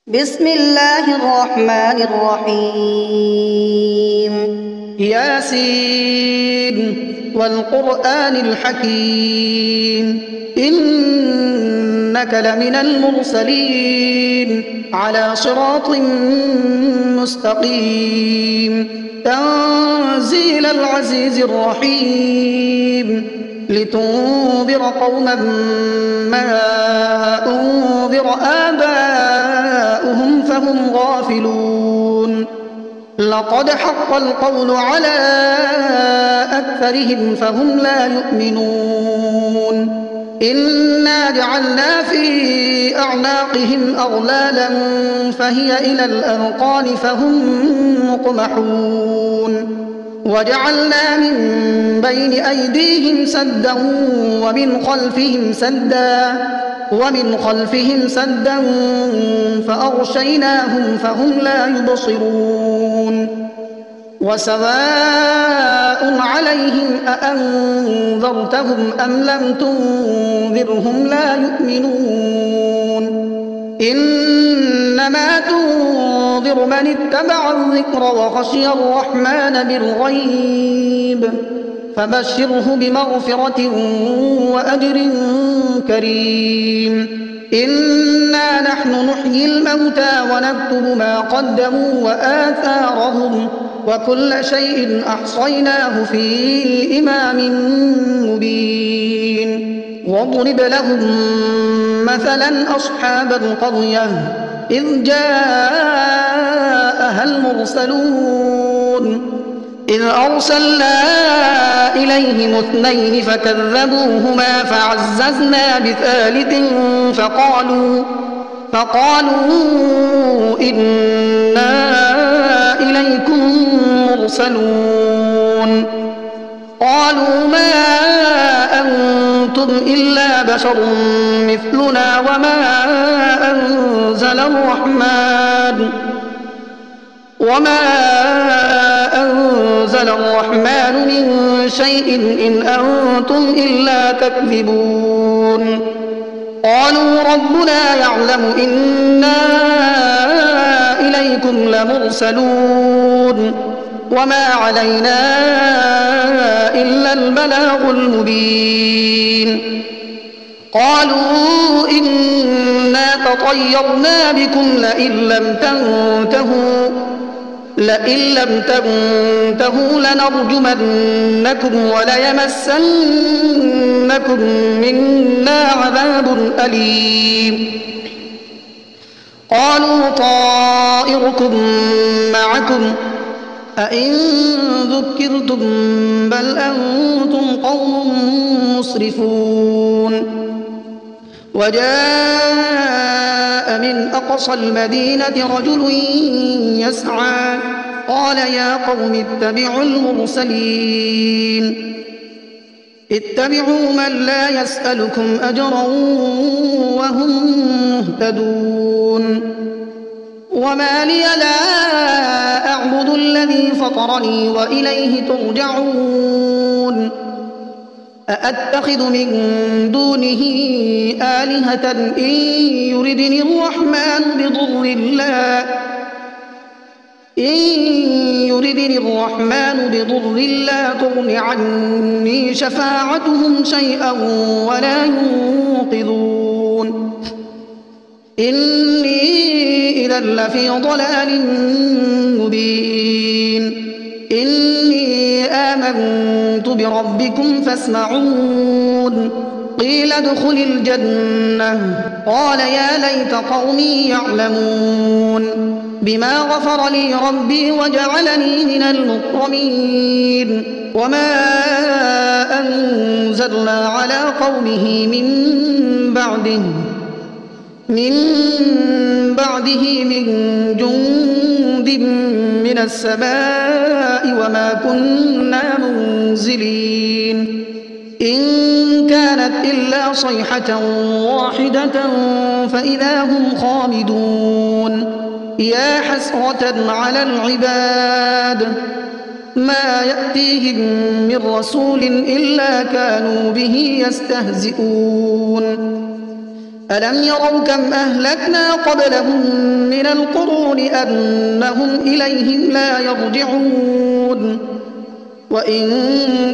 بسم الله الرحمن الرحيم ياسين والقرآن الحكيم إنك لمن المرسلين على صراط مستقيم تنزيل العزيز الرحيم لتنذر قوما ما أنذر آباؤهم فهم غافلون لقد حق القول على أكثرهم فهم لا يؤمنون إنا جعلنا في أعناقهم أغلالا فهي إلى الأذقان فهم مقمحون وجعلنا من بين أيديهم سدا ومن خلفهم سدا فأغشيناهم فهم لا يبصرون وسواء عليهم أأنذرتهم أم لم تنذرهم لا يؤمنون إنما تنذر من اتبع الذكر وخشي الرحمن بالغيب فبشره بمغفرة وأجر كريم إنا نحن نحيي الموتى ونكتب ما قدموا وآثارهم وكل شيء أحصيناه في إمام مبين واضرب لهم مثلا أصحاب القرية إذ جاءها المرسلون إذ أرسلنا إليهم اثنين فكذبوهما فعززنا بثالث فقالوا إنا إليكم مرسلون قالوا ما أنتم إلا بشر مثلنا وما أنزل الرحمن من شيء إن أنتم إلا تكذبون قالوا ربنا يعلم إنا إليكم لمرسلون وما علينا إلا البلاغ المبين قالوا إنا تطيرنا بكم لئن لم تنتهوا لنرجمنكم وليمسنكم منا عذاب أليم قالوا طائركم معكم أئن ذكرتم بل أنتم قوم مسرفون وجاء من أقصى المدينة رجل يسعى قال يا قوم اتبعوا المرسلين اتبعوا من لا يسألكم أجرا وهم مهتدون وما لي لا أعبد الذي فطرني وإليه ترجعون أأتخذ من دونه آلهة إن يردني الرحمن بضر لا تغن عني شفاعتهم شيئا ولا ينقذون إني إذا لفي ضلال مبين إني آمنت بربكم فاسمعون قيل ادخل الجنة قال يا ليت قومي يعلمون بما غفر لي ربي وجعلني من المكرمين وما أنزلنا على قومه من بعده من جند من السماء وما كنا منزلين إن كانت إلا صيحة واحدة فإذا هم خامدون يا حسرة على العباد ما يأتيهم من رسول إلا كانوا به يستهزئون ألم يروا كم أهلكنا قبلهم من القرون أنهم إليهم لا يرجعون وإن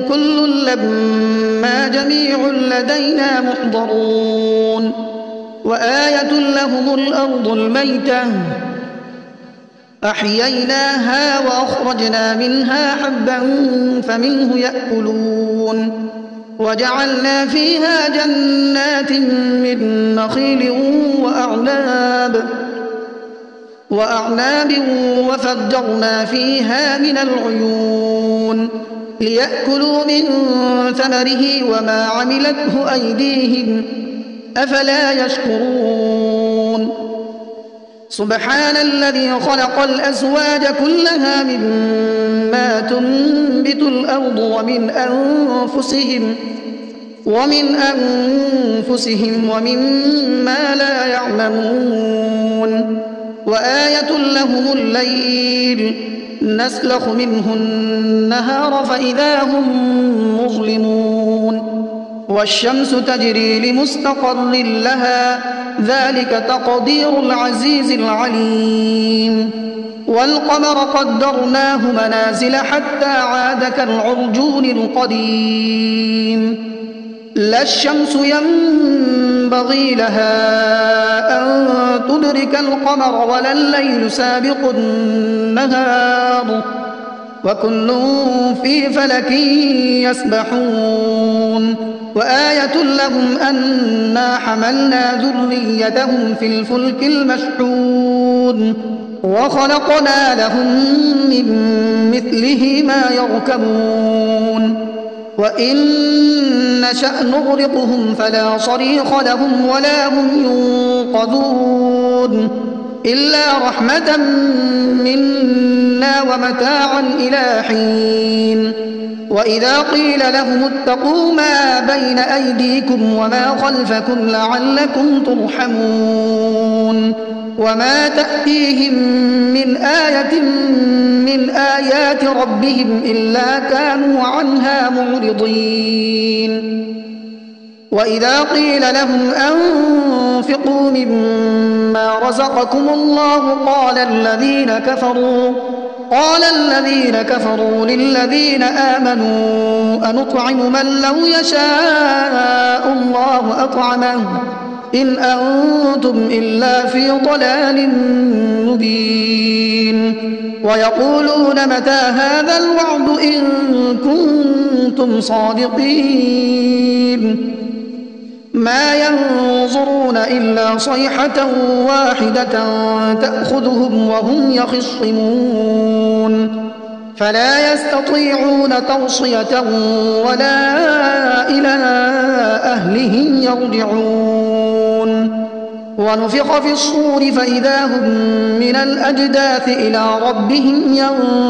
كل لما جميع لدينا محضرون وآية لهم الأرض الميتة أحييناها وأخرجنا منها حبا فمنه يأكلون وجعلنا فيها جنات من نخيل وأعناب وفجرنا فيها من العيون ليأكلوا من ثمره وما عملته أيديهم أفلا يشكرون سبحان الذي خلق الأزواج كلها مما تنبت الأرض ومن أنفسهم ومما لا يعلمون وآية لهم الليل نسلخ منه النهار فإذا هم مظلمون والشمس تجري لمستقر لها ذلك تقدير العزيز العليم والقمر قدرناه منازل حتى عاد كالعرجون القديم لا الشمس ينبغي لها أن تدرك القمر ولا الليل سابق النهار وكل في فلك يسبحون وآية لهم أنا حملنا ذريتهم في الفلك المشحون وخلقنا لهم من مثله ما يركبون وإن نشأ نغرقهم فلا صريخ لهم ولا هم ينقذون إلا رحمة منا ومتاعا إلى حين وإذا قيل لهم اتقوا ما بين أيديكم وما خلفكم لعلكم ترحمون وما تأتيهم من آية من آيات ربهم إلا كانوا عنها معرضين وإذا قيل لهم أنفقوا مما رزقكم الله قال الذين كفروا للذين آمنوا أنطعم من لو يشاء الله أطعمه إن أنتم إلا في ضلال مبين ويقولون متى هذا الوعد إن كنتم صادقين ما ينظرون إلا صيحة واحدة تأخذهم وهم يخصمون فلا يستطيعون توصية ولا إلى أهلهم يرجعون ونفخ في الصور فإذا هم من الأجداث إلى ربهم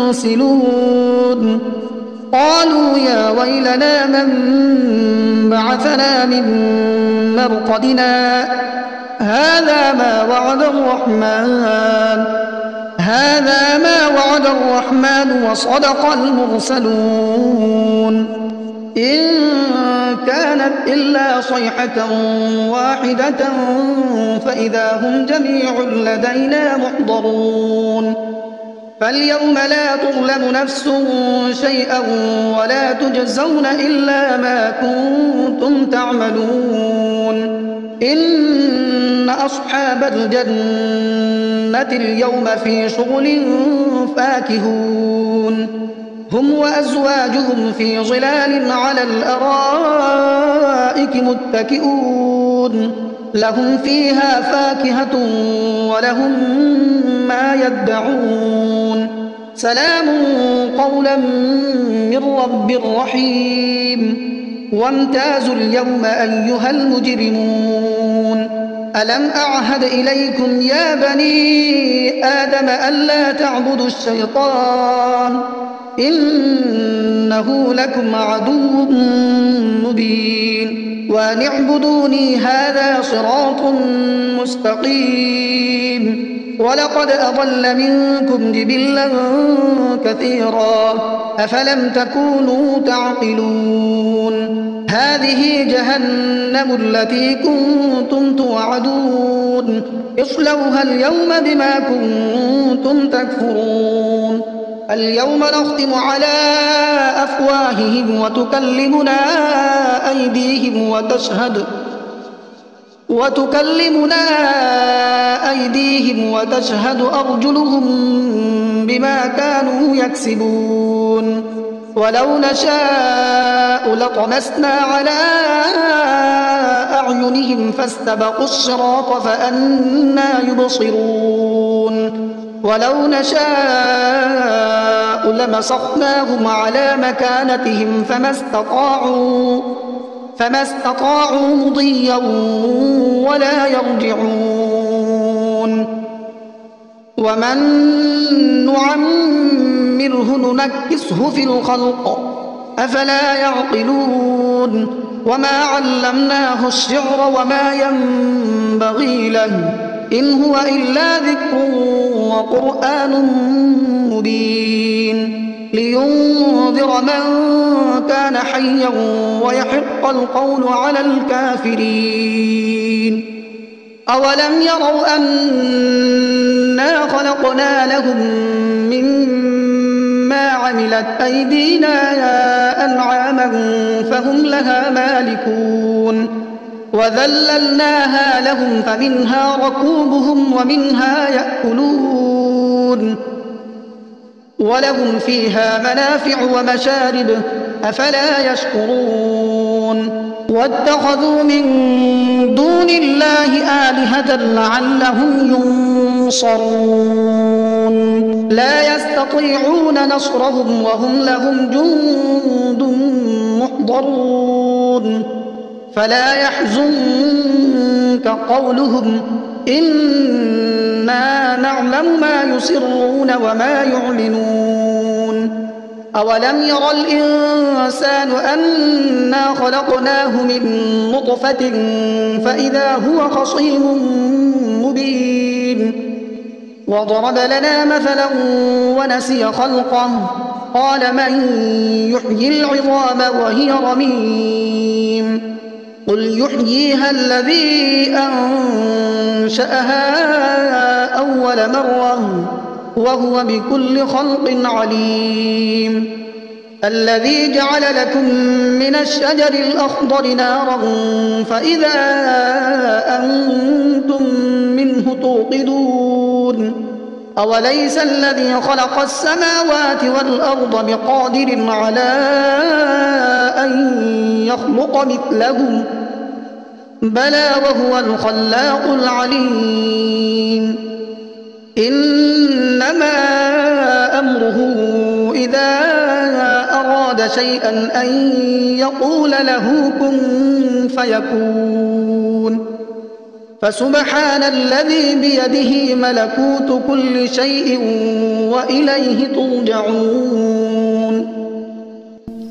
ينسلون قالوا يا ويلنا من بعثنا من مرقدنا هذا ما وعد الرحمن وصدق المرسلون إن كانت إلا صيحة واحدة فإذا هم جميع لدينا محضرون فاليوم لا تظلم نفس شيئا ولا تجزون إلا ما كنتم تعملون إن أصحاب الجنة اليوم في شغل فاكهون هم وأزواجهم في ظلال على الأرائك متكئون لهم فيها فاكهة ولهم ما يدعون سلام قولا من رب رحيم وامتازوا اليوم أيها المجرمون ألم أعهد إليكم يا بني آدم ألا تعبدوا الشيطان إنه لكم عدو مبين وأن اعبدوني هذا صراط مستقيم ولقد أضل منكم جبلا كثيرا أفلم تكونوا تعقلون هذه جهنم التي كنتم توعدون اصلوها اليوم بما كنتم تكفرون اليوم نختم على أفواههم وتكلمنا أيديهم وتشهد أرجلهم بما كانوا يكسبون ولو نشاء لطمسنا على أعينهم فاستبقوا الصراط فأنى يبصرون ولو نشاء لمسخناهم على مكانتهم فما استطاعوا مضيا ولا يرجعون ومن نعمره ننكسه في الخلق أفلا يعقلون وما علمناه الشعر وما ينبغي له إن هو إلا ذكر وقرآن مبين لينذر من كان حيا ويحق القول على الكافرين أولم يروا أنا خلقنا لهم مما عملت أيدينا أنعاما فهم لها مالكون وذللناها لهم فمنها ركوبهم ومنها يأكلون ولهم فيها منافع ومشارب أفلا يشكرون واتخذوا من دون الله آلهة لعلهم ينصرون لا يستطيعون نصرهم وهم لهم جند محضرون فلا يحزنك قولهم إنا نعلم ما يسرون وما يعلنون أولم ير الإنسان أنا خلقناه من نطفة فإذا هو خصيم مبين وضرب لنا مثلا ونسي خلقه قال من يحيي العظام وهي رميم قل يحييها الذي أنشأها أول مرة وهو بكل خلق عليم الذي جعل لكم من الشجر الأخضر نارا فإذا أنتم منه توقدون أوليس الذي خلق السماوات والأرض بقادر على أن يخلق مثلهم بلى وهو الخلاق العليم إنما أمره إذا أراد شيئا أن يقول له كن فيكون فسبحان الذي بيده ملكوت كل شيء وإليه ترجعون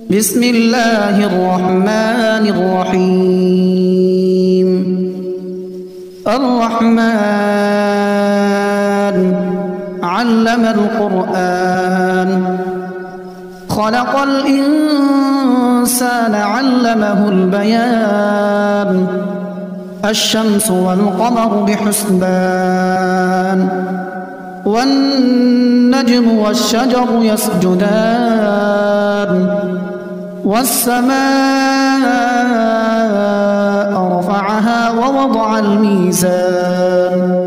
بسم الله الرحمن الرحيم الرحمن علم القرآن خلق الإنسان علمه البيان الشمس والقمر بحسبان والنجم والشجر يسجدان والسماء رفعها ووضع الميزان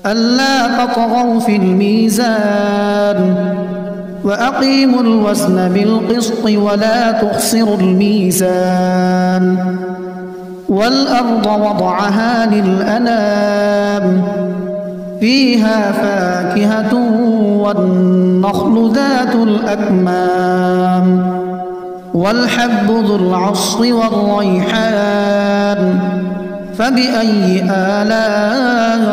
ألا تطغوا في الميزان وأقيموا الوزن بالقسط ولا تخسروا الميزان والأرض وضعها للأنام فيها فاكهة والنخل ذات الأكمام والحب ذو العصف والريحان فبأي آلاء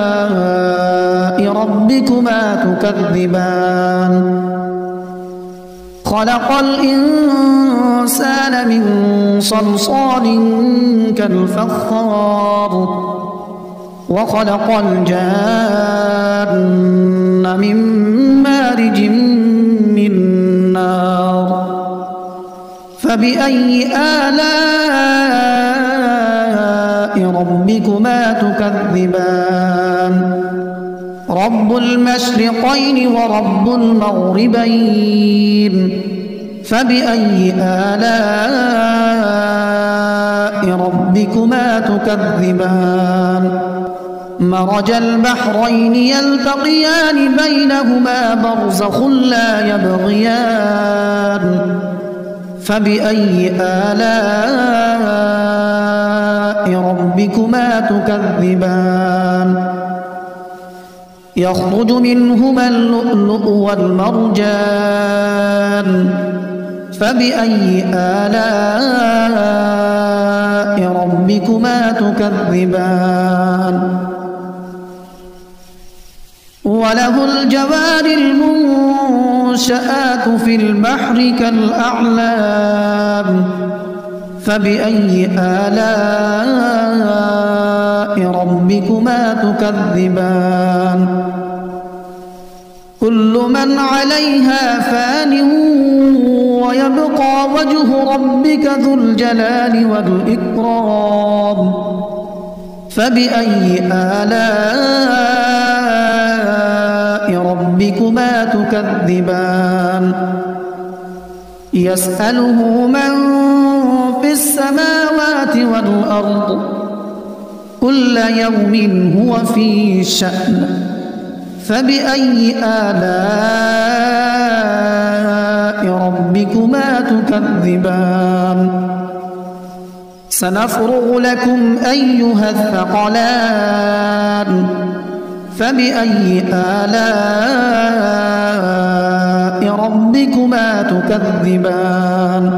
ربكما تكذبان خلق الإنسان من صلصال كالفخار وخلق الجان من مارج من نار فبأي آلاء ربكما تكذبان رب المشرقين ورب المغربين فبأي آلاء ربكما تكذبان مرج البحرين يلتقيان بينهما برزخ لا يبغيان فبأي آلاء ربكما تكذبان يخرج منهما اللؤلؤ والمرجان فبأي آلاء ربكما تكذبان وله الجوار المنشآت في البحر كالأعلام فبأي آلاء ربكما تكذبان كل من عليها فان ويبقى وجه ربك ذو الجلال والإكرام فبأي آلاء ربكما تكذبان يسأله من في السماوات والأرض كل يوم هو في شأن فبأي آلاء ربكما تكذبان سنفرغ لكم أيها الثقلان فبأي آلاء ربكما تكذبان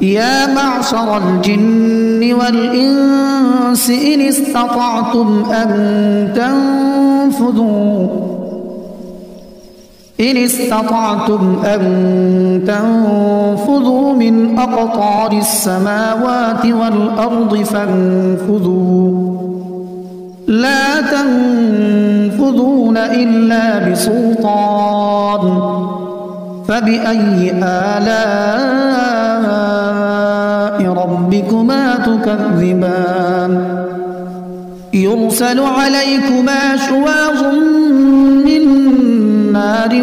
يا معشر الجن والإنس إن استطعتم أن تنفذوا من أقطار السماوات والأرض فانفذوا لا تنفذون إلا بسلطان فبأي آلاء ربكما تكذبان يرسل عليكما شواظ من نار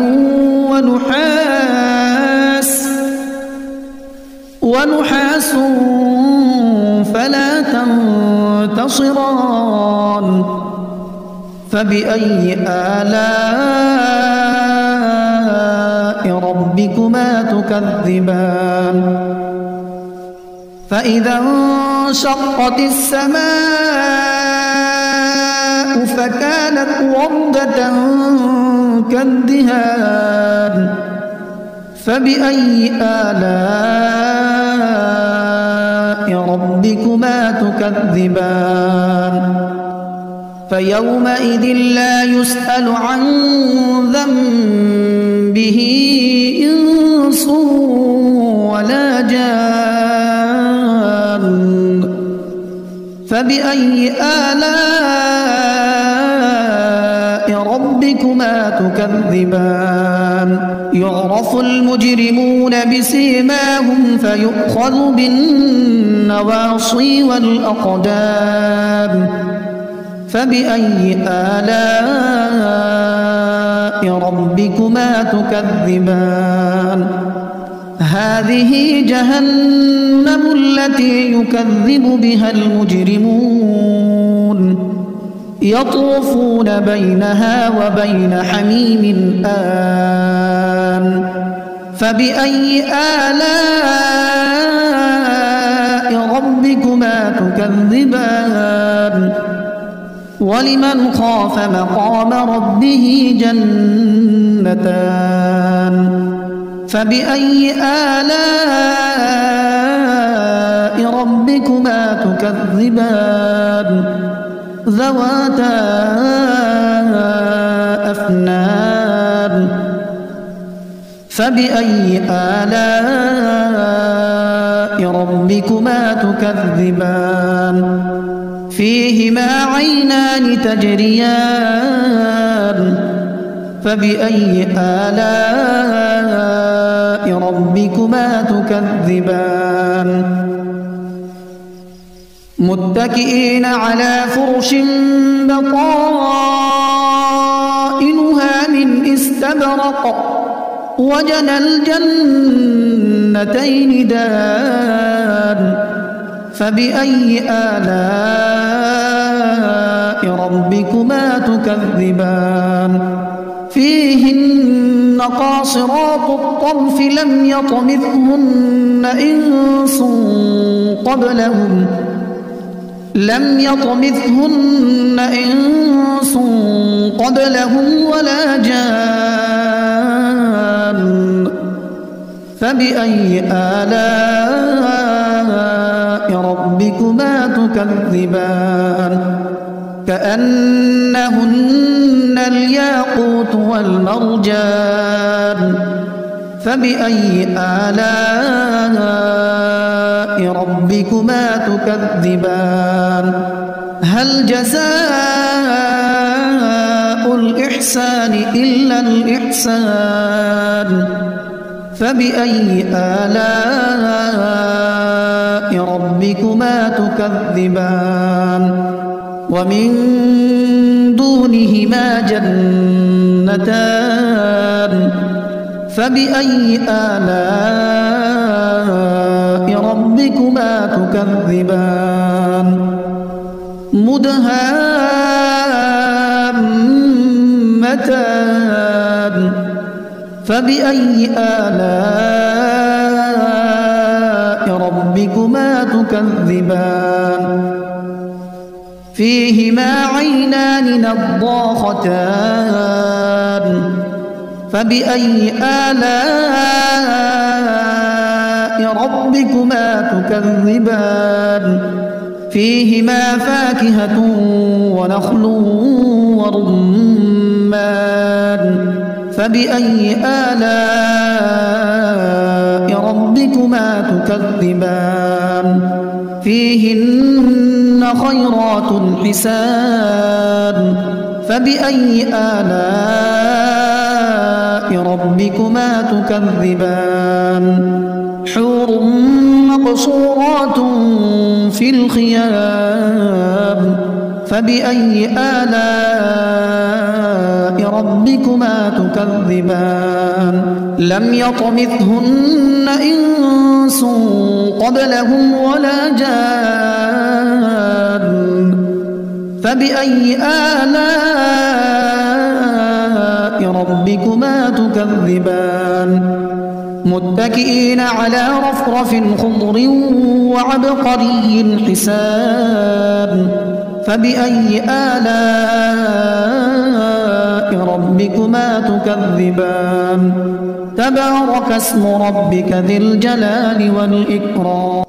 ونحاس فلا تنتصران فبأي آلاء ربكما تكذبان فإذا انشقت السماء فكانت وردة كالدهان فبأي آلاء ربكما تكذبان فيومئذ لا يسأل عن ذنبه إنس ولا جان فبأي آلاء ربكما تكذبان يعرف المجرمون بسيماهم فيؤخذ بالنواصي والأقدام فبأي آلاء ربكما تكذبان هذه جهنم التي يكذب بها المجرمون يطوفون بينها وبين حميم آن فبأي آلاء ربكما تكذبان ولمن خاف مقام ربه جنتان فبأي آلاء ربكما تكذبان ذواتا أفنان فبأي آلاء ربكما تكذبان فيهما عينان تجريان فبأي آلاء ربكما تكذبان متكئين على فرش بطائنها من استبرق وجنى الجنتين دان فبأي آلاء ربكما تكذبان فيهن قاصرات الطرف لم يطمثهن إنس قبلهم ولا جان فبأي آلاء ربكما تكذبان كأنهن الياقوت والمرجان فبأي آلاء ربكما تكذبان هل جزاء الإحسان إلا الإحسان فبأي آلاء ربكما تكذبان ومن دونهما جنتان فبأي آلاء ربكما تكذبان مدهامتان فبأي آلاء ربكما تكذبان فيهما عينان نضاختان فبأي آلاء ربكما تكذبان فيهما فاكهة ونخل ورمان فبأي آلاء ربكما تكذبان فيهن خيرات حسان فبأي آلاء ربكما تكذبان حور مقصورات في الخيام فبأي آلاء ربكما تكذبان لم يطمثهن إنس قبلهم ولا جان فبأي آلاء ربكما تكذبان متكئين على رفرف خضر وعبقري حسان فبأي آلاء ربكما تكذبان تبارك اسم ربك ذي الجلال والإكرام